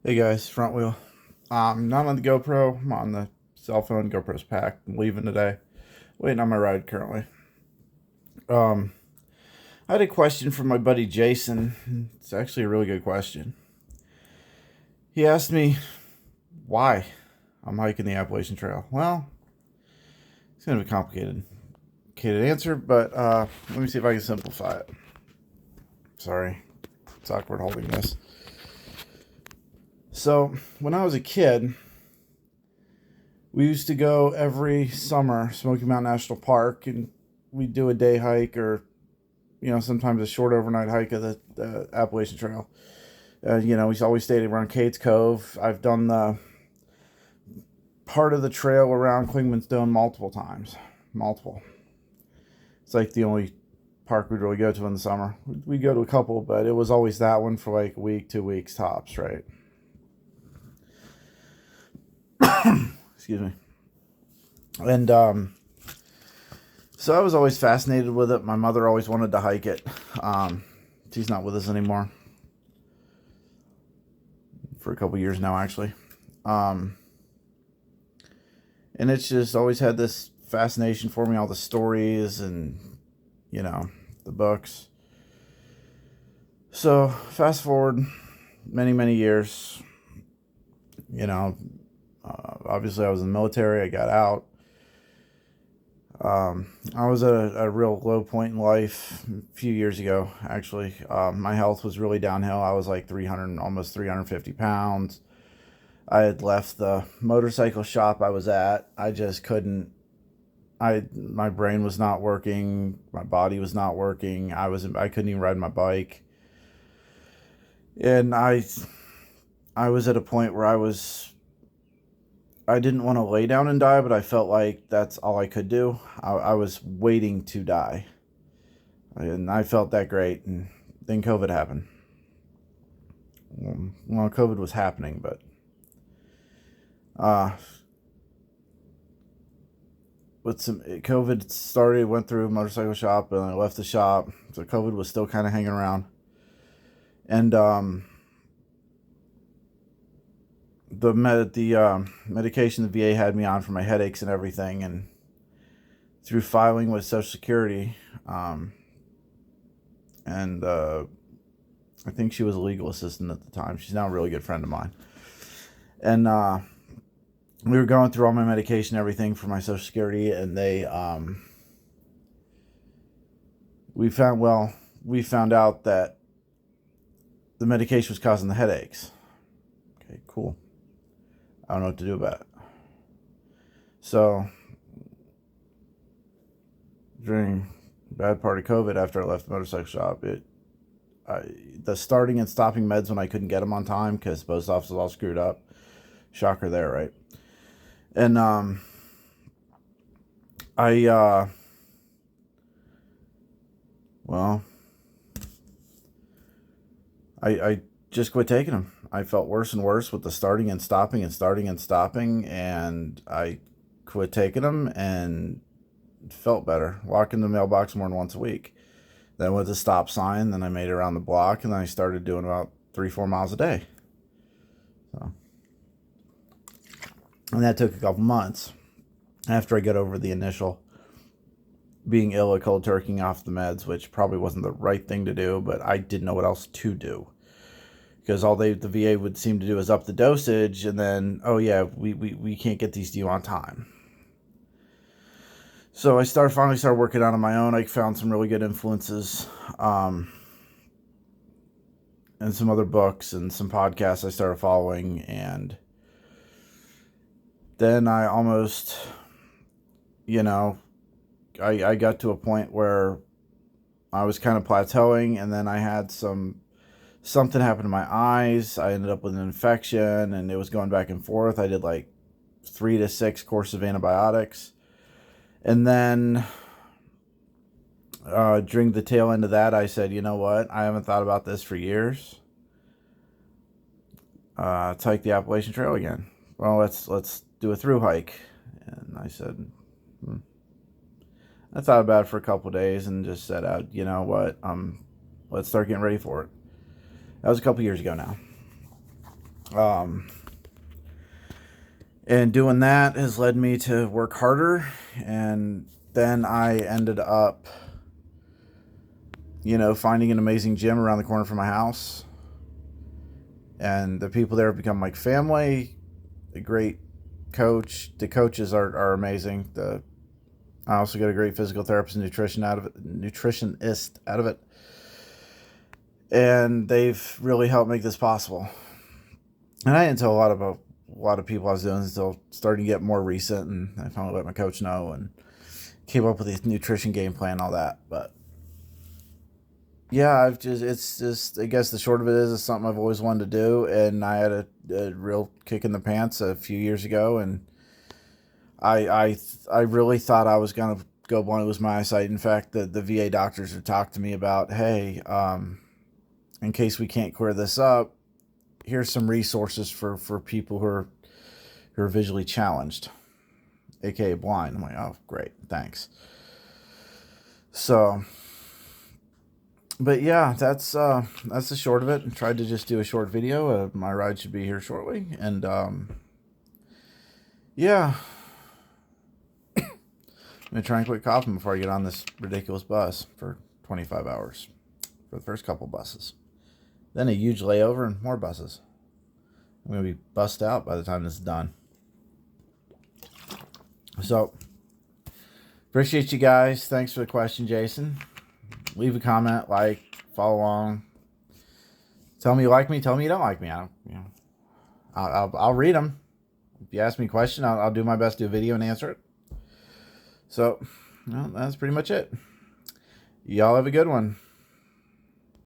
Hey guys, front wheel. Not on the GoPro. I'm on the cell phone. GoPro's packed. I'm leaving today. Waiting on my ride currently. Um, I had a question from my buddy Jason. It's actually a really good question. He asked me why I'm hiking the Appalachian Trail. Well, it's kind of a complicated answer, but let me see if I can simplify it. Sorry, it's awkward holding this. So, when I was a kid, we used to go every summer, Smoky Mountain National Park, and we'd do a day hike or, sometimes a short overnight hike of the Appalachian Trail. We always stayed around Cates Cove. I've done the part of the trail around Clingman's Dome multiple times. Multiple. It's like the only park we'd really go to in the summer. We'd go to a couple, but it was always that one for like a week, 2 weeks tops, right? Excuse me. And so I was always fascinated with it. My mother always wanted to hike it. She's not with us anymore for a couple years now, actually. And it's just always had this fascination for me, all the stories and, the books. So fast forward many years, obviously I was in the military. I got out. I was at a real low point in life a few years ago, actually. My health was really downhill. I was like 300, almost 350 pounds. I had left the motorcycle shop I was at. I just couldn't. My brain was not working. My body was not working. I couldn't even ride my bike. And I was at a point where I didn't want to lay down and die, but I felt like that's all I could do. I was waiting to die. And I felt that great. And then COVID happened. Well, COVID was happening, but with some COVID started, went through a motorcycle shop, and I left the shop. So COVID was still kind of hanging around. And the medication the VA had me on for my headaches and everything, and through filing with Social Security, and I think she was a legal assistant at the time. She's now a really good friend of mine. And we were going through all my medication and everything for my Social Security, and we found out that the medication was causing the headaches. Okay, cool. I don't know what to do about it. So, during the bad part of COVID, after I left the motorcycle shop, the starting and stopping meds when I couldn't get them on time because the post office was all screwed up. Shocker there, right? And I just quit taking them. I felt worse and worse with the starting and stopping and starting and stopping, and I quit taking them and felt better. Walking the mailbox more than once a week. Then with the stop sign, then I made it around the block, and then I started doing about 3-4 miles a day. So, and that took a couple months after I got over the initial being ill at cold turkeying off the meds, which probably wasn't the right thing to do, but I didn't know what else to do. Because all the VA would seem to do is up the dosage, and then, oh yeah, we can't get these to you on time. So I finally started working out on my own. I found some really good influences, and some other books and some podcasts I started following, and then I almost, I got to a point where I was kind of plateauing, and then I had something happened to my eyes. I ended up with an infection, and it was going back and forth. I did like 3 to 6 courses of antibiotics. And then during the tail end of that, I said, you know what? I haven't thought about this for years. Let's hike the Appalachian Trail again. Well, let's do a through hike. And I said, I thought about it for a couple of days and just said, you know what? Let's start getting ready for it. That was a couple years ago now. Um, and doing that has led me to work harder. And then I ended up, finding an amazing gym around the corner from my house. And the people there have become like family. A great coach. The coaches are amazing. I also got a great physical therapist and nutritionist out of it. And they've really helped make this possible. And I didn't tell a lot of people I was doing until starting to get more recent, and I finally let my coach know and came up with a nutrition game plan and all that. But yeah, it's just, I guess the short of it is, it's something I've always wanted to do, and I had a real kick in the pants a few years ago, and I really thought I was gonna go blind, lose my eyesight. In fact, the VA doctors have talked to me about, hey, in case we can't clear this up, here's some resources for people who are visually challenged, aka blind. I'm like, oh, great, thanks. So, but yeah, that's the short of it. I tried to just do a short video. My ride should be here shortly, and yeah, I'm gonna try and quit coughing before I get on this ridiculous bus for 25 hours for the first couple buses. Then a huge layover and more buses. I'm going to be bussed out by the time this is done. So, appreciate you guys. Thanks for the question, Jason. Leave a comment, follow along. Tell me you like me. Tell me you don't like me. I'll read them. If you ask me a question, I'll do my best to do a video and answer it. So, that's pretty much it. Y'all have a good one.